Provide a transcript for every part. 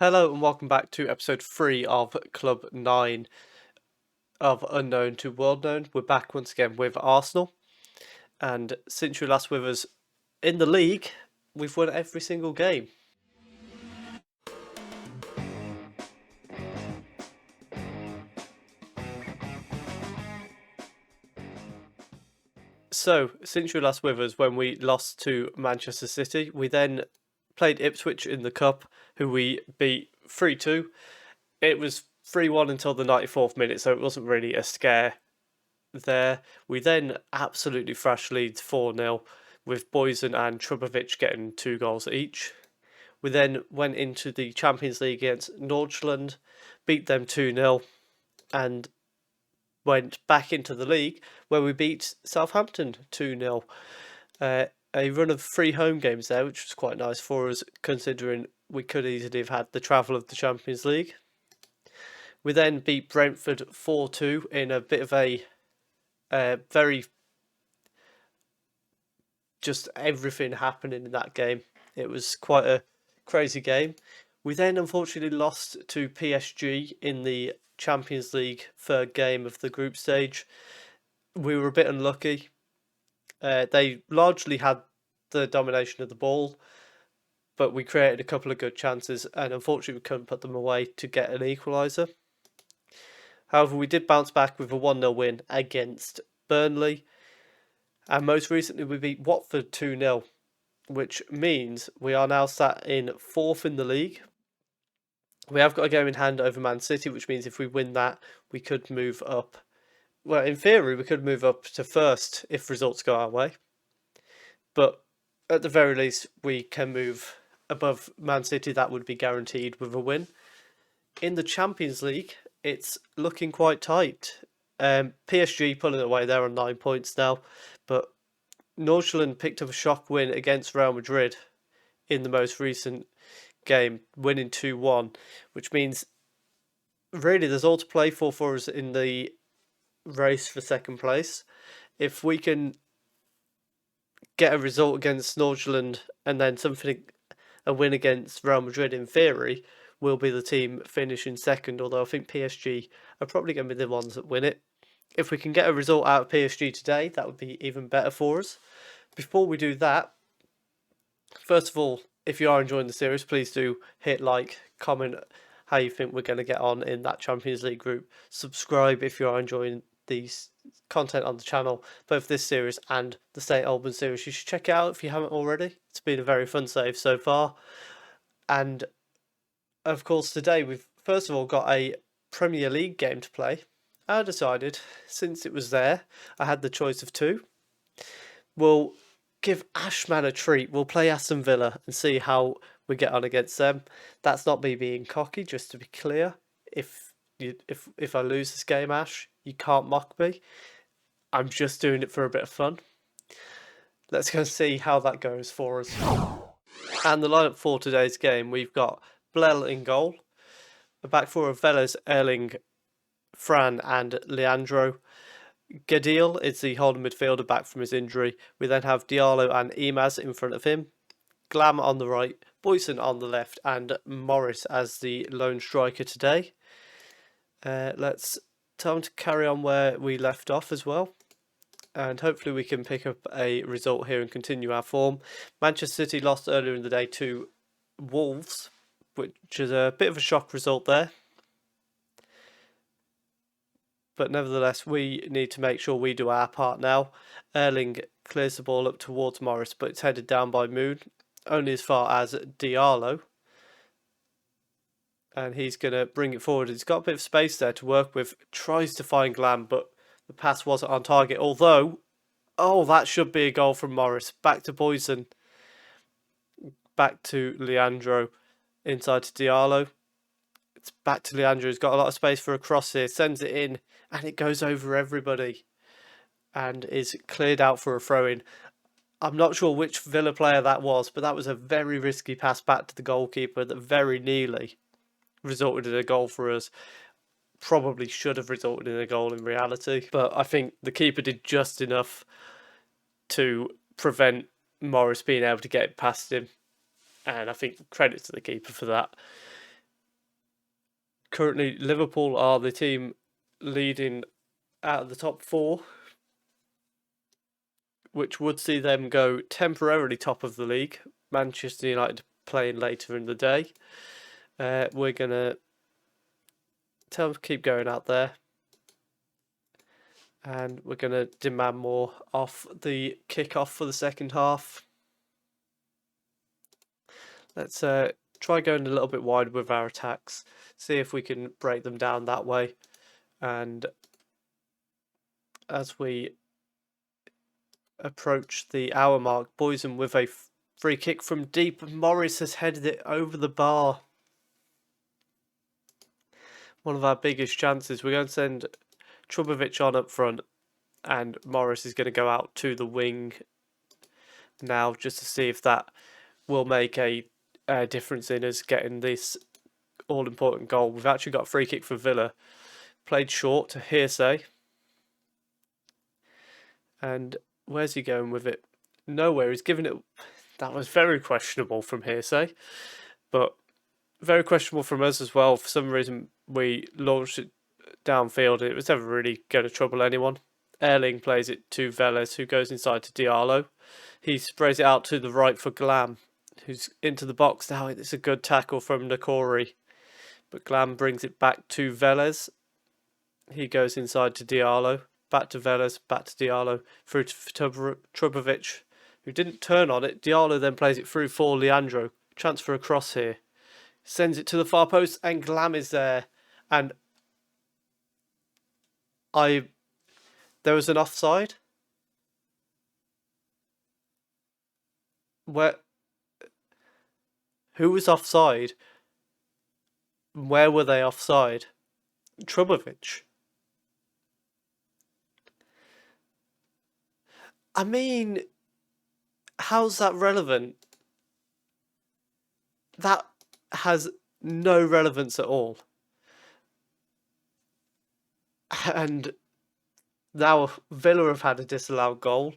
Hello and welcome back to episode 3 of Club 9 of Unknown to World Known. We're back once again with Arsenal, and since you were last with us in the league, we've won every single game. So, since you were last with us when we lost to Manchester City, we then played Ipswich in the Cup, who we beat 3-2. It was 3-1 until the 94th minute, so it wasn't really a scare there. We then absolutely thrashed Leeds 4-0 with Boysen and Trubovic getting 2 goals each. We then went into the Champions League against Nordsjælland, beat them 2-0, and went back into the league where we beat Southampton 2-0. A run of 3 home games there, which was quite nice for us considering we could easily have had the travel of the Champions League. We then beat Brentford 4-2 in a bit of a very just everything happening in that game. It was quite a crazy game. We then unfortunately lost to PSG in the Champions League third game of the group stage. We were a bit unlucky. They largely had the domination of the ball, but we created a couple of good chances and unfortunately we couldn't put them away to get an equaliser. However, we did bounce back with a 1-0 win against Burnley. And most recently we beat Watford 2-0, which means we are now sat in 4th in the league. We have got a game in hand over Man City, which means if we win that, we could move up. Well, in theory, we could move up to 1st if results go our way. But at the very least, we can move above Man City. That would be guaranteed with a win. In the Champions League, it's looking quite tight. PSG pulling away there on 9 points now, but Nordsjælland picked up a shock win against Real Madrid in the most recent game, winning 2-1, which means really there's all to play for us in the race for second place. If we can get a result against Nordsjælland and then a win against Real Madrid, in theory, we'll be the team finishing second, although I think PSG are probably going to be the ones that win it. If we can get a result out of PSG today, that would be even better for us. Before we do that, first of all, if you are enjoying the series, please do hit like, comment how you think we're going to get on in that Champions League group. Subscribe if you are enjoying these content on the channel, both this series and the St. Albans series. You should check it out if you haven't already. It's been a very fun save so far. And of course, today we've first of all got a Premier League game to play. I decided, since it was there, I had the choice of 2. We'll give Ashman a treat. We'll play Aston Villa and see how we get on against them. That's not me being cocky, just to be clear. If I lose this game, Ash, you can't mock me. I'm just doing it for a bit of fun. Let's go see how that goes for us. And the lineup for today's game, we've got Blel in goal. The back four of Velas, Erling, Fran and Leandro. Gadil is the holding midfielder back from his injury. We then have Diallo and Imaz in front of him. Glam on the right, Boysen on the left, and Morris as the lone striker today. Let's tell him to carry on where we left off as well. And hopefully we can pick up a result here and continue our form. Manchester City lost earlier in the day to Wolves, which is a bit of a shock result there. But nevertheless, we need to make sure we do our part now. Erling clears the ball up towards Morris, but it's headed down by Moon, only as far as Diallo. And he's going to bring it forward. He's got a bit of space there to work with. Tries to find Glam, but the pass wasn't on target. Although, that should be a goal from Morris. Back to Boysen. Back to Leandro. Inside to Diallo. It's back to Leandro. He's got a lot of space for a cross here. Sends it in. And it goes over everybody. And is cleared out for a throw-in. I'm not sure which Villa player that was, but that was a very risky pass back to the goalkeeper that very nearly resulted in a goal for us. Probably should have resulted in a goal in reality. But I think the keeper did just enough to prevent Morris being able to get it past him. And I think credit to the keeper for that. Currently, Liverpool are the team leading out of the top four, which would see them go temporarily top of the league. Manchester United playing later in the day. We're going to tell them to keep going out there. And we're going to demand more off the kickoff for the second half. Let's try going a little bit wide with our attacks. See if we can break them down that way. And as we approach the hour mark, Boysen with a free kick from deep. Morris has headed it over the bar. One of our biggest chances. We're going to send Trubovic on up front, and Morris is going to go out to the wing now just to see if that will make a difference in us getting this all-important goal. We've actually got a free kick for Villa. Played short to Hearsay. And where's he going with it? Nowhere. He's given it... That was very questionable from Hearsay. But very questionable from us as well. For some reason, we launched it downfield. It was never really going to trouble anyone. Erling plays it to Velez, who goes inside to Diallo. He sprays it out to the right for Glam, who's into the box now. It's a good tackle from Nakori. But Glam brings it back to Velez. He goes inside to Diallo. Back to Velez, back to Diallo. Through to Trubovic, who didn't turn on it. Diallo then plays it through for Leandro. Transfer across here. Sends it to the far post, and Glam is there. And there was an offside. Who was offside? Where were they offside? Trubovic. I mean, how's that relevant? That has no relevance at all. And now Villa have had a disallowed goal.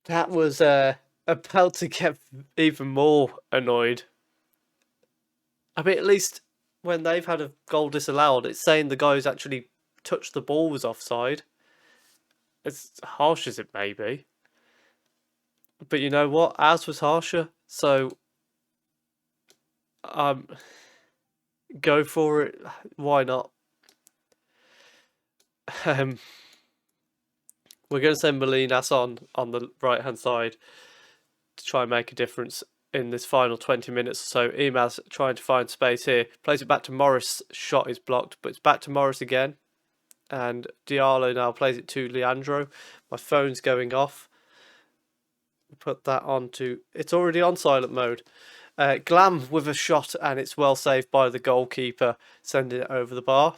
That was a pelt to get even more annoyed. I mean, at least when they've had a goal disallowed, it's saying the guy who's actually touched the ball was offside. As harsh as it may be. But you know what? Ours was harsher, so go for it. Why not? We're going to send Molinas on the right-hand side to try and make a difference in this final 20 minutes or so. Imaz trying to find space here. Plays it back to Morris. Shot is blocked, but it's back to Morris again. And Diallo now plays it to Leandro. My phone's going off. Put that on to... It's already on silent mode. Glam with a shot, and it's well saved by the goalkeeper, sending it over the bar.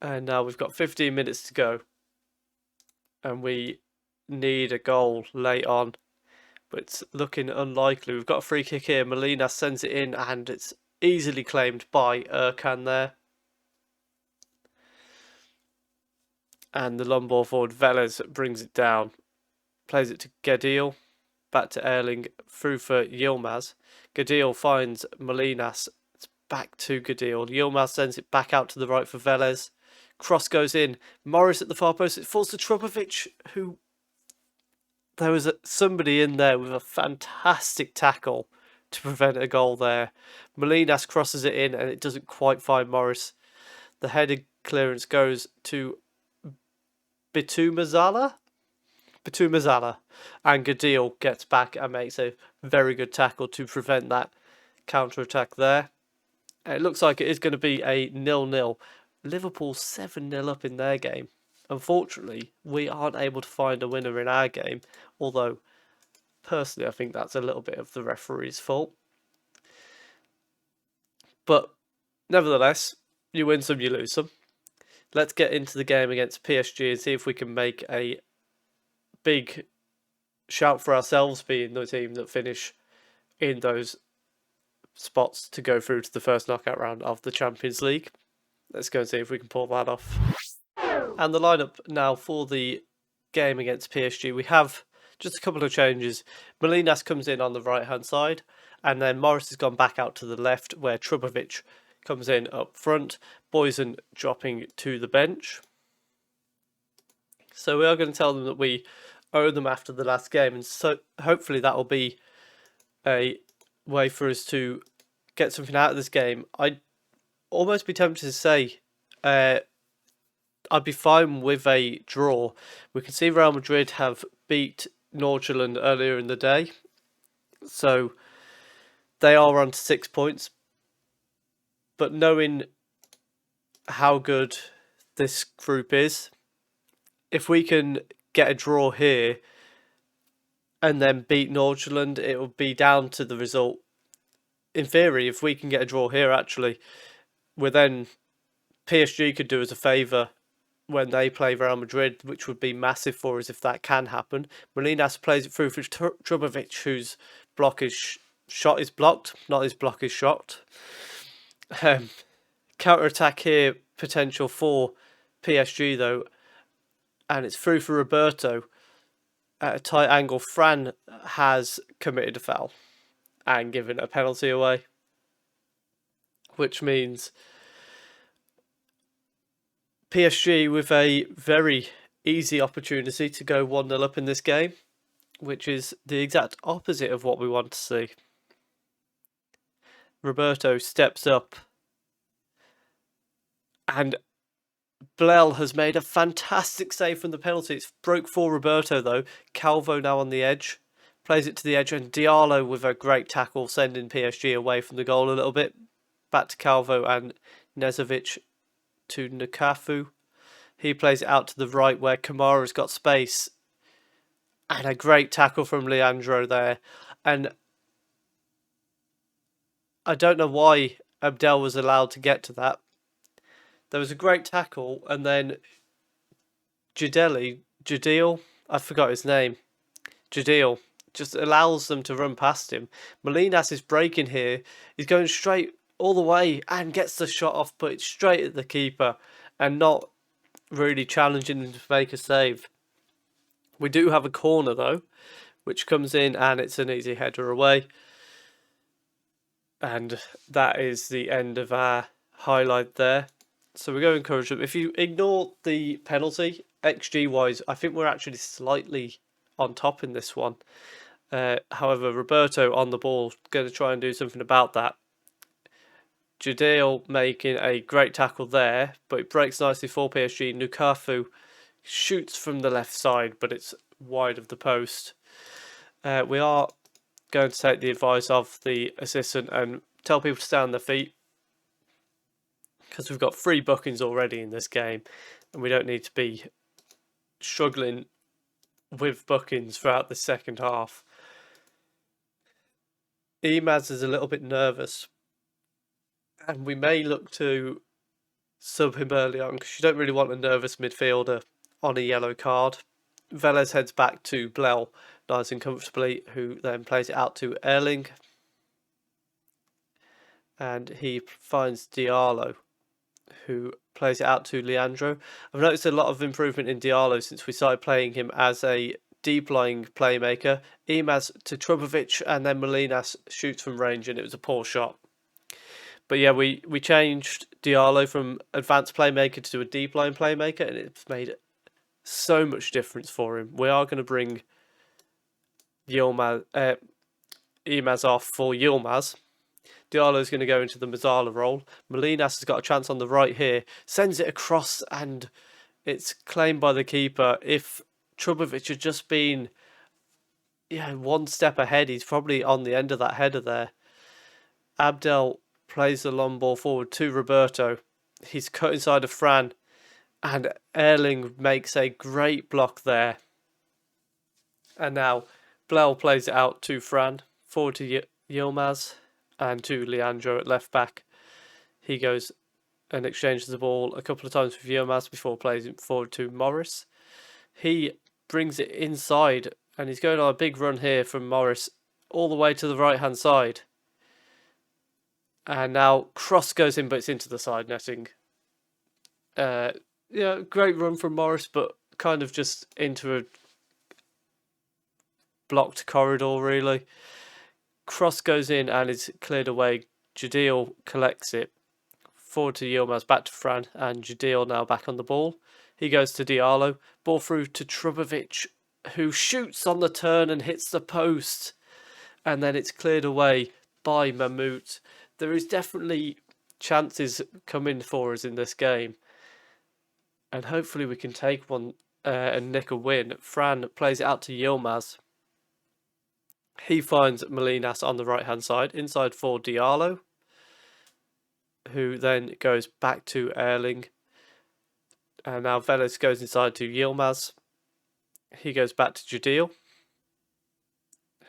And now we've got 15 minutes to go. And we need a goal late on. But it's looking unlikely. We've got a free kick here. Molina sends it in, and it's easily claimed by Erkan there. And the long ball forward, Velez, brings it down. Plays it to Gadil. Back to Erling. Through for Yilmaz. Gadil finds Molinas. It's back to Gadil. Yilmaz sends it back out to the right for Velez. Cross goes in. Morris at the far post. It falls to Trubovic, who... There was somebody in there with a fantastic tackle to prevent a goal there. Molinas crosses it in, and it doesn't quite find Morris. The headed clearance goes to Bitumazala, and Gadil gets back and makes a very good tackle to prevent that counter-attack there. It looks like it is going to be a 0-0. Liverpool 7-0 up in their game. Unfortunately, we aren't able to find a winner in our game, although personally I think that's a little bit of the referee's fault. But nevertheless, you win some, you lose some. Let's get into the game against PSG and see if we can make a big shout for ourselves, being the team that finish in those spots to go through to the first knockout round of the Champions League. Let's go and see if we can pull that off. And the lineup now for the game against PSG. We have Just a couple of changes. Molinas comes in on the right-hand side, and then Morris has gone back out to the left, where Trubovic comes in up front, Boysen dropping to the bench. So we are going to tell them that we owe them after the last game, and so hopefully that will be a way for us to get something out of this game. I'd almost be tempted to say I'd be fine with a draw. We can see Real Madrid have beat Nordsjælland earlier in the day, so they are on 6 points. But knowing how good this group is, if we can get a draw here and then beat Nordsjælland, it will be down to the result. In theory, if we can get a draw here, actually, then PSG could do us a favour when they play Real Madrid, which would be massive for us if that can happen. Molinas plays it through for Trubovic, whose shot is blocked, not his block is shot. Counter-attack here, potential for PSG though, and it's through for Roberto. At a tight angle, Fran has committed a foul and given a penalty away, which means PSG with a very easy opportunity to go 1-0 up in this game, which is the exact opposite of what we want to see. Roberto steps up, and Blel has made a fantastic save from the penalty. It's broke for Roberto though. Calvo now on the edge, plays it to the edge, and Diallo with a great tackle, sending PSG away from the goal a little bit. Back to Calvo and Nezovic to Nakafu. He plays it out to the right where Kamara's got space. And a great tackle from Leandro there. And I don't know why Abdel was allowed to get to that. There was a great tackle, and then Jadil, I forgot his name. Jadil just allows them to run past him. Molinas is breaking here. He's going straight all the way and gets the shot off, but it's straight at the keeper and not really challenging him to make a save. We do have a corner though, which comes in and it's an easy header away. And that is the end of our highlight there. So we're going to encourage them. If you ignore the penalty, XG wise, I think we're actually slightly on top in this one. However, Roberto on the ball, going to try and do something about that. Jadil making a great tackle there, but it breaks nicely for PSG. Nukafu shoots from the left side, but it's wide of the post. We are going to take the advice of the assistant and tell people to stay on their feet, because we've got 3 bookings already in this game, and we don't need to be struggling with bookings throughout the second half. Imaz is a little bit nervous, and we may look to sub him early on because you don't really want a nervous midfielder on a yellow card. Velez heads back to Blel nice and comfortably, who then plays it out to Erling, and he finds Diallo, who plays it out to Leandro. I've noticed a lot of improvement in Diallo since we started playing him as a deep-lying playmaker. Imaz to Trubovic, and then Molinas shoots from range, and it was a poor shot. But yeah, we changed Diallo from advanced playmaker to a deep-lying playmaker, and it's made so much difference for him. We are going to bring Imaz off for Yilmaz. Diallo is going to go into the Mazzala role. Molinas has got a chance on the right here. Sends it across and it's claimed by the keeper. If Trubovic had just been 1 step ahead, he's probably on the end of that header there. Abdel plays the long ball forward to Roberto. He's cut inside of Fran. And Erling makes a great block there. And now Blel plays it out to Fran. Forward to Yilmaz. And to Leandro at left back. He goes and exchanges the ball a couple of times with Yilmaz before playing it forward to Morris. He brings it inside and he's going on a big run here from Morris all the way to the right hand side. And now cross goes in, but it's into the side netting. Great run from Morris, but kind of just into blocked corridor, really. Cross goes in and is cleared away. Jadil collects it. Forward to Yilmaz, back to Fran, and Jadil now back on the ball. He goes to Diallo. Ball through to Trubovic, who shoots on the turn and hits the post. And then it's cleared away by Mahmoud. There is definitely chances coming for us in this game. And hopefully we can take one and nick a win. Fran plays it out to Yilmaz. He finds Molinas on the right-hand side, inside for Diallo, who then goes back to Erling. And now Velez goes inside to Yilmaz. He goes back to Jadil,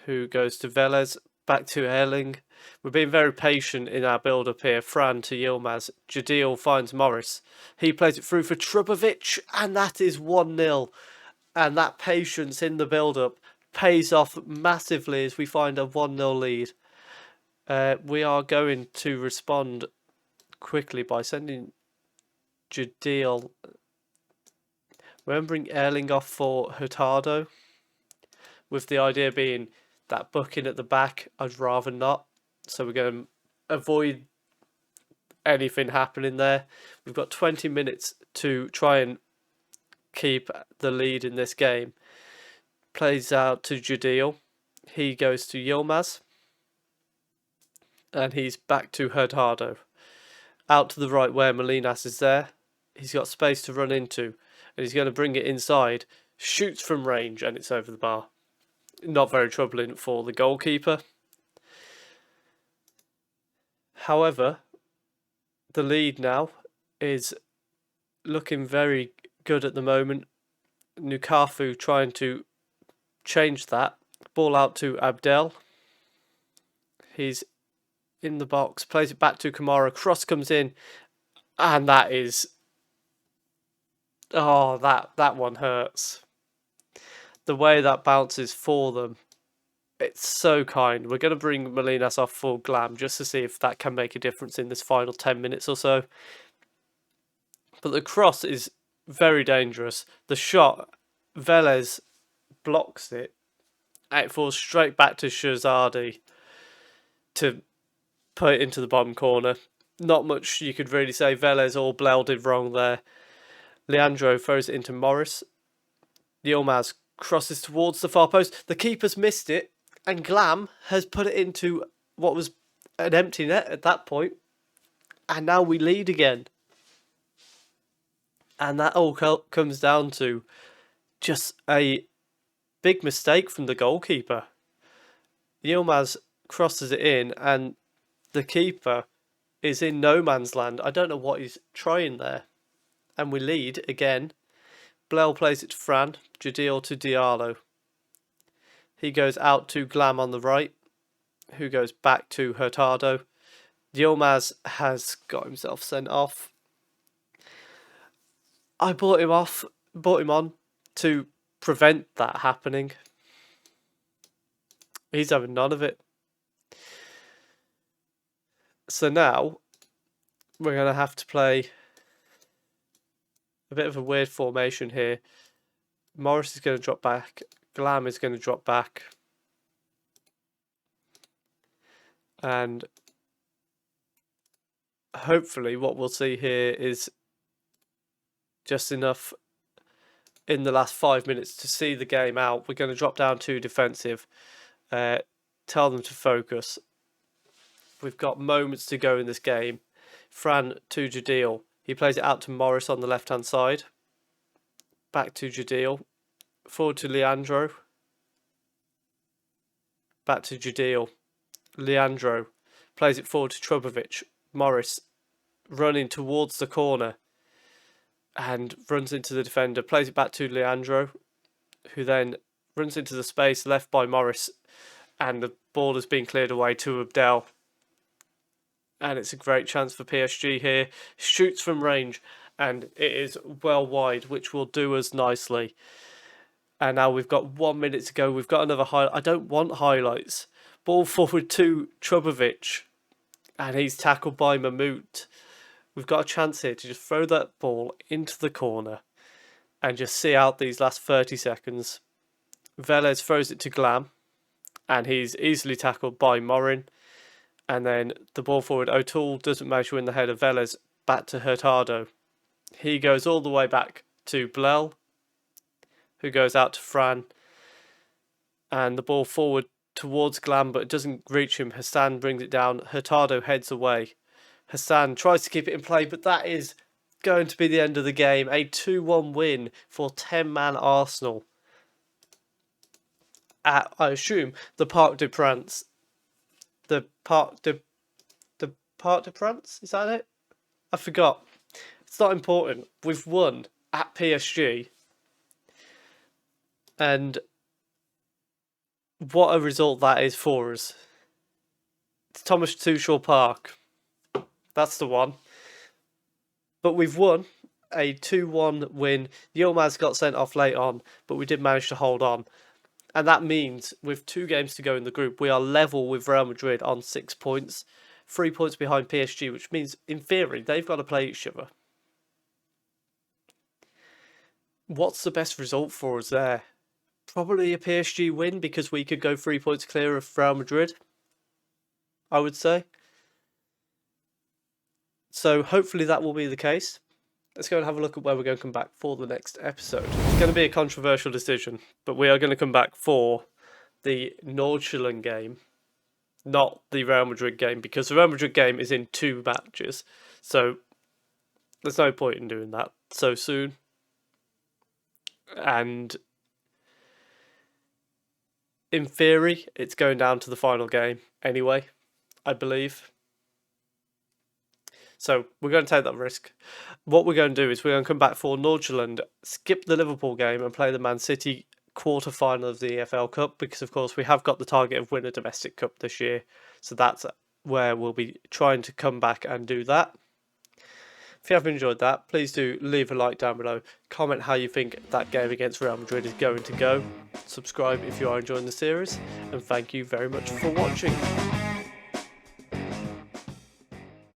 who goes to Velez, back to Erling. We're being very patient in our build-up here. Fran to Yilmaz. Jadil finds Morris. He plays it through for Trubovic, and that is 1-0. And that patience in the build-up pays off massively as we find a 1-0 lead. We are going to respond quickly by sending Jadil. Remembering Erling off for Hurtado, with the idea being that booking at the back, I'd rather not. So we're going to avoid anything happening there. We've got 20 minutes to try and keep the lead in this game. Plays out to Jadil. He goes to Yilmaz. And he's back to Hurtado. Out to the right where Molinas is there. He's got space to run into. And he's going to bring it inside. Shoots from range and it's over the bar. Not very troubling for the goalkeeper. However, the lead now is looking very good at the moment. Nukafu trying to change that. Ball out to Abdel. He's in the box, plays it back to Kamara. Cross comes in, and that is... Oh, that one hurts. The way that bounces for them, it's so kind. We're going to bring Molinas off for Glam just to see if that can make a difference in this final 10 minutes or so. But the cross is very dangerous. The shot, Velez blocks it. And it falls straight back to Shahzadi to put it into the bottom corner. Not much you could really say. Velez or Blel did wrong there. Leandro throws it into Morris. Yilmaz crosses towards the far post. The keeper's missed it. And Glam has put it into what was an empty net at that point. And now we lead again. And that all comes down to just a big mistake from the goalkeeper. Yilmaz crosses it in and the keeper is in no man's land. I don't know what he's trying there. And we lead again. Blel plays it to Fran. Jadil to Diallo. He goes out to Glam on the right, who goes back to Hurtado. Yilmaz has got himself sent off. I brought him on to prevent that happening. He's having none of it. So now we're going to have to play a bit of a weird formation here. Morris is going to drop back. Glam is going to drop back. And hopefully what we'll see here is just enough in the last 5 minutes to see the game out. We're going to drop down to defensive. Tell them to focus. We've got moments to go in this game. Fran to Jadil. He plays it out to Morris on the left-hand side. Back to Jadil. Forward to Leandro. Back to Jadil. Leandro plays it forward to Trubovic. Morris running towards the corner and runs into the defender. Plays it back to Leandro, who then runs into the space left by Morris, and the ball has been cleared away to Abdel. And it's a great chance for PSG here. Shoots from range, and it is well wide, which will do us nicely. And now we've got 1 minute to go. We've got another highlight. I don't want highlights. Ball forward to Trubovic, and he's tackled by Mahmoud. We've got a chance here to just throw that ball into the corner and just see out these last 30 seconds. Velez throws it to Glam, and he's easily tackled by Morin. And then the ball forward, O'Toole doesn't manage to win the head of Velez, back to Hurtado. He goes all the way back to Blel, who goes out to Fran. And the ball forward towards Glam, but it doesn't reach him. Hassan brings it down. Hurtado heads away. Hassan tries to keep it in play, but that is going to be the end of the game. A 2-1 win for 10-man Arsenal at, I assume, the Parc des Princes. The Parc de France? Is that it? I forgot. It's not important. We've won at PSG. And what a result that is for us. It's Thomas Tuchel Park. That's the one. But we've won a 2-1 win. Yilmaz got sent off late on, but we did manage to hold on. And that means with 2 games to go in the group, we are level with Real Madrid on 6 points. 3 points behind PSG, which means, in theory, they've got to play each other. What's the best result for us there? Probably a PSG win, because we could go 3 points clear of Real Madrid, I would say. So hopefully that will be the case. Let's go and have a look at where we're going to come back for the next episode. It's going to be a controversial decision, but we are going to come back for the Nordsjælland game, not the Real Madrid game, because the Real Madrid game is in 2 matches. So there's no point in doing that so soon. And in theory, it's going down to the final game anyway, I believe. So we're going to take that risk. What we're going to do is we're going to come back for Nordsjælland, skip the Liverpool game and play the Man City quarter-final of the EFL Cup, because of course we have got the target of win a domestic cup this year. So that's where we'll be trying to come back and do that. If you have enjoyed that, please do leave a like down below. Comment how you think that game against Real Madrid is going to go. Subscribe if you are enjoying the series. And thank you very much for watching.